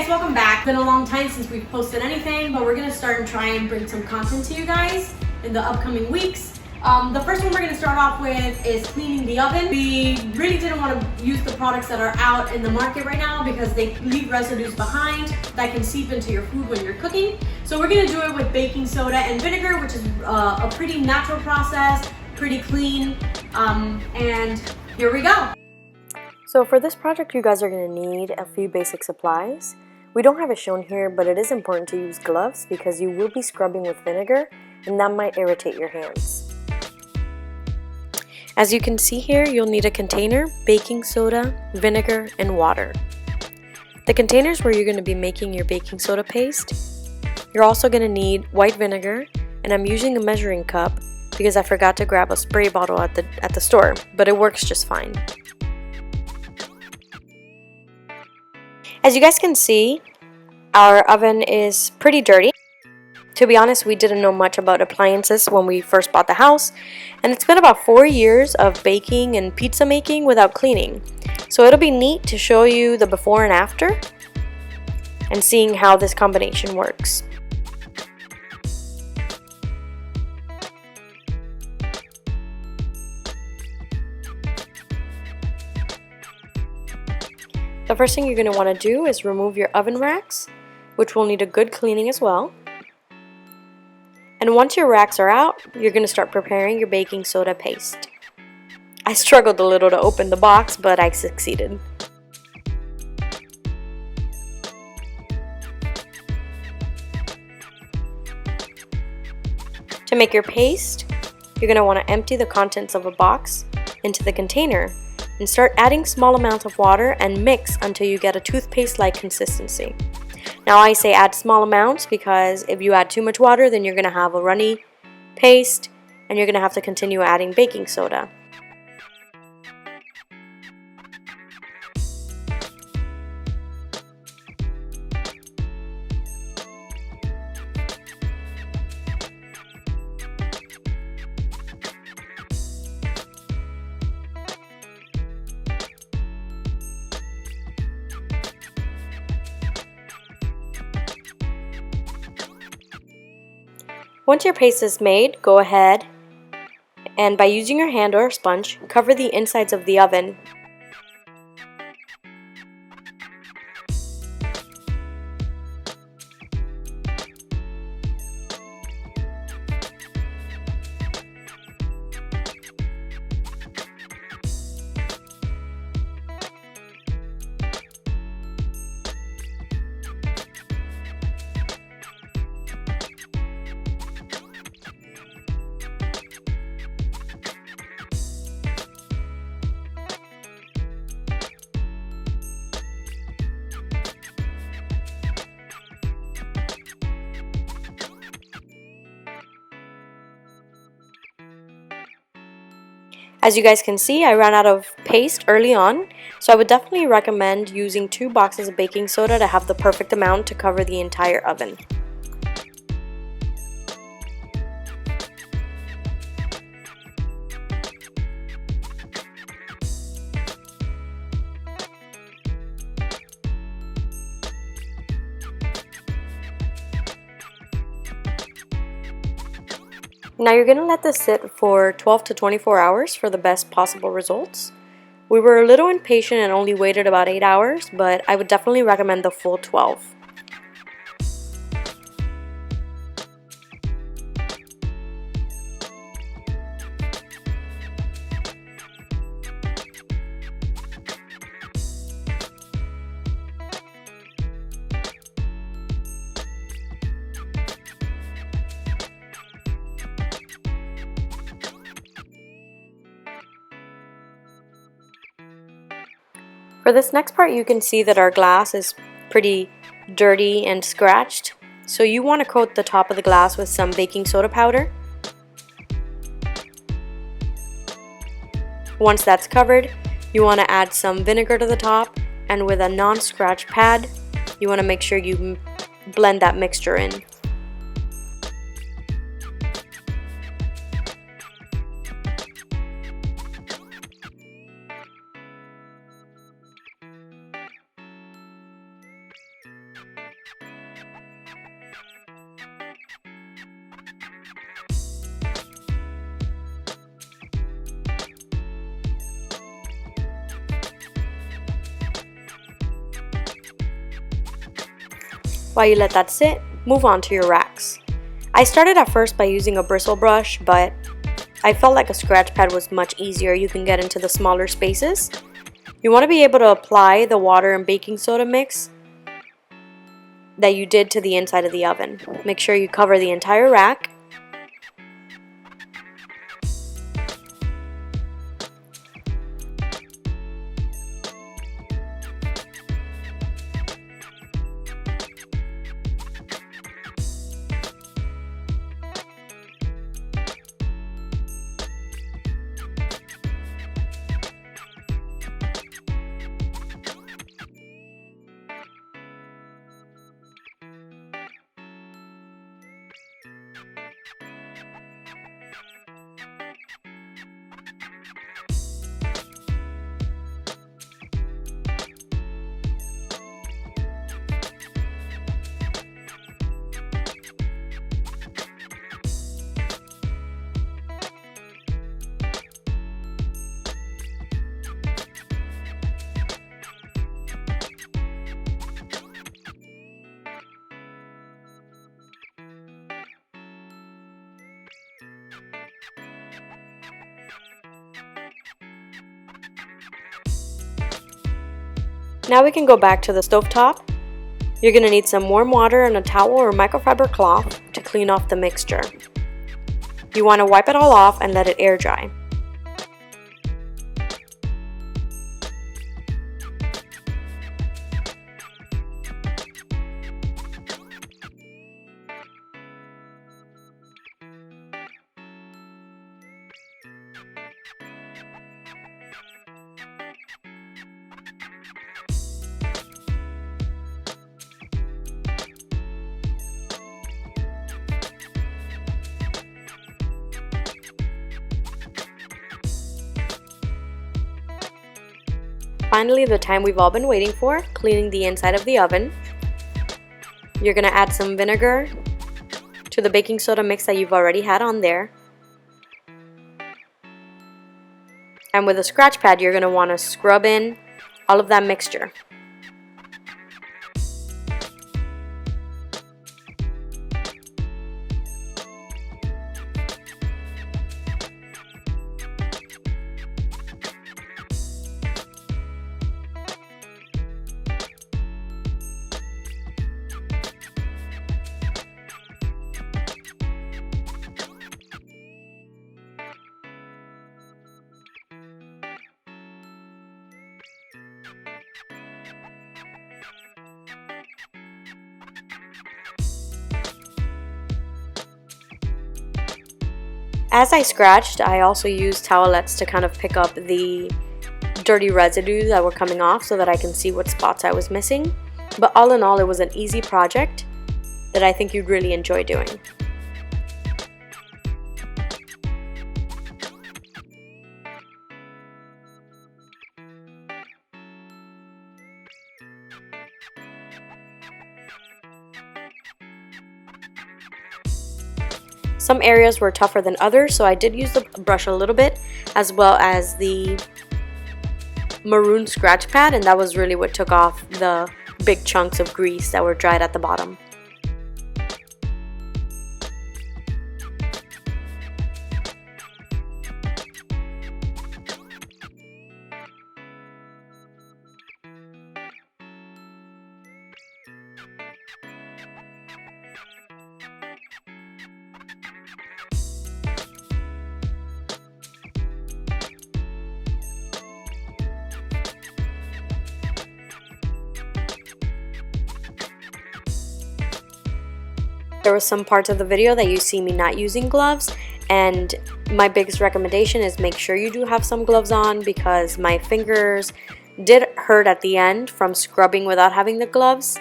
guys, welcome back. It's been a long time since we've posted anything, but we're gonna start and try and bring some content to you guys in the upcoming weeks. The first one we're gonna start off with is cleaning the oven. We really didn't want to use the products that are out in the market right now because they leave residues behind that can seep into your food when you're cooking. So we're gonna do it with baking soda and vinegar, which is a pretty natural process, pretty clean, and here we go. So for this project, you guys are going to need a few basic supplies. We don't have it shown here, but it is important to use gloves because you will be scrubbing with vinegar and that might irritate your hands. As you can see here, you'll need a container, baking soda, vinegar, and water. The containers where you're going to be making your baking soda paste. You're also going to need white vinegar, and I'm using a measuring cup because I forgot to grab a spray bottle at the store, but it works just fine. As you guys can see, our oven is pretty dirty. To be honest, we didn't know much about appliances when we first bought the house, and it's been about 4 years of baking and pizza making without cleaning. So it'll be neat to show you the before and after and seeing how this combination works. The first thing you're going to want to do is remove your oven racks, which will need a good cleaning as well. And once your racks are out, you're going to start preparing your baking soda paste. I struggled a little to open the box, but I succeeded. To make your paste, you're going to want to empty the contents of a box into the container and start adding small amounts of water and mix until you get a toothpaste-like consistency. Now I say add small amounts because if you add too much water, then you're going to have a runny paste and you're going to have to continue adding baking soda. Once your paste is made, go ahead and by using your hand or a sponge, cover the insides of the oven. As you guys can see, I ran out of paste early on, so I would definitely recommend using 2 boxes of baking soda to have the perfect amount to cover the entire oven. Now you're going to let this sit for 12 to 24 hours for the best possible results. We were a little impatient and only waited about 8 hours, but I would definitely recommend the full 12. For this next part, you can see that our glass is pretty dirty and scratched. So you want to coat the top of the glass with some baking soda powder. Once that's covered, you want to add some vinegar to the top, and with a non-scratch pad, you want to make sure you blend that mixture in. While you let that sit, move on to your racks. I started at first by using a bristle brush, but I felt like a scratch pad was much easier. You can get into the smaller spaces. You want to be able to apply the water and baking soda mix that you did to the inside of the oven. Make sure you cover the entire rack. Now we can go back to the stovetop. You're going to need some warm water and a towel or microfiber cloth to clean off the mixture. You want to wipe it all off and let it air dry. Finally, the time we've all been waiting for, cleaning the inside of the oven. You're going to add some vinegar to the baking soda mix that you've already had on there. And with a scratch pad, you're going to want to scrub in all of that mixture. As I scratched, I also used towelettes to kind of pick up the dirty residues that were coming off so that I can see what spots I was missing. But all in all, it was an easy project that I think you'd really enjoy doing. Some areas were tougher than others, so I did use the brush a little bit, as well as the maroon scratch pad, and that was really what took off the big chunks of grease that were dried at the bottom. There were some parts of the video that you see me not using gloves, and my biggest recommendation is make sure you do have some gloves on, because my fingers did hurt at the end from scrubbing without having the gloves.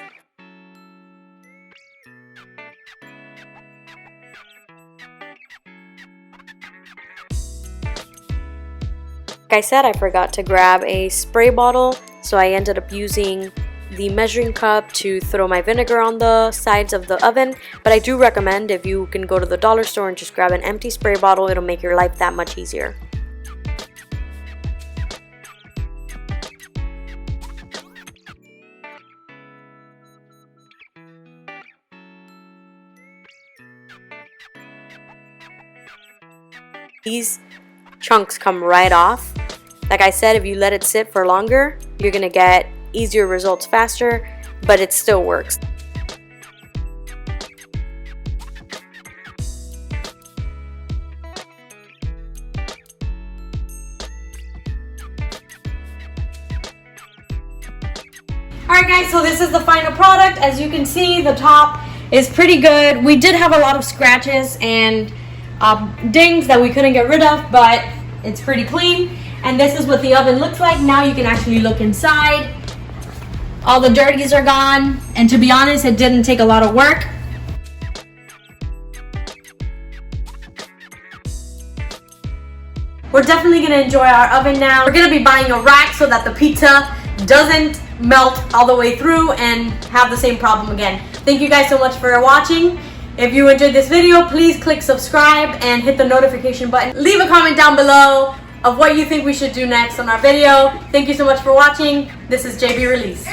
Like I said, I forgot to grab a spray bottle, so I ended up using the measuring cup to throw my vinegar on the sides of the oven. But I do recommend, if you can go to the dollar store and just grab an empty spray bottle, it'll make your life that much easier. These chunks come right off. Like I said, if you let it sit for longer, you're gonna get easier results faster, but it still works. Alright guys, so this is the final product. As you can see, the top is pretty good. We did have a lot of scratches and dings that we couldn't get rid of, but it's pretty clean. And this is what the oven looks like. Now you can actually look inside. All the dirties are gone, and to be honest, it didn't take a lot of work. We're definitely gonna enjoy our oven now. We're gonna be buying a rack so that the pizza doesn't melt all the way through and have the same problem again. Thank you guys so much for watching. If you enjoyed this video, please click subscribe and hit the notification button. Leave a comment down below of what you think we should do next on our video. Thank you so much for watching. This is JB Release.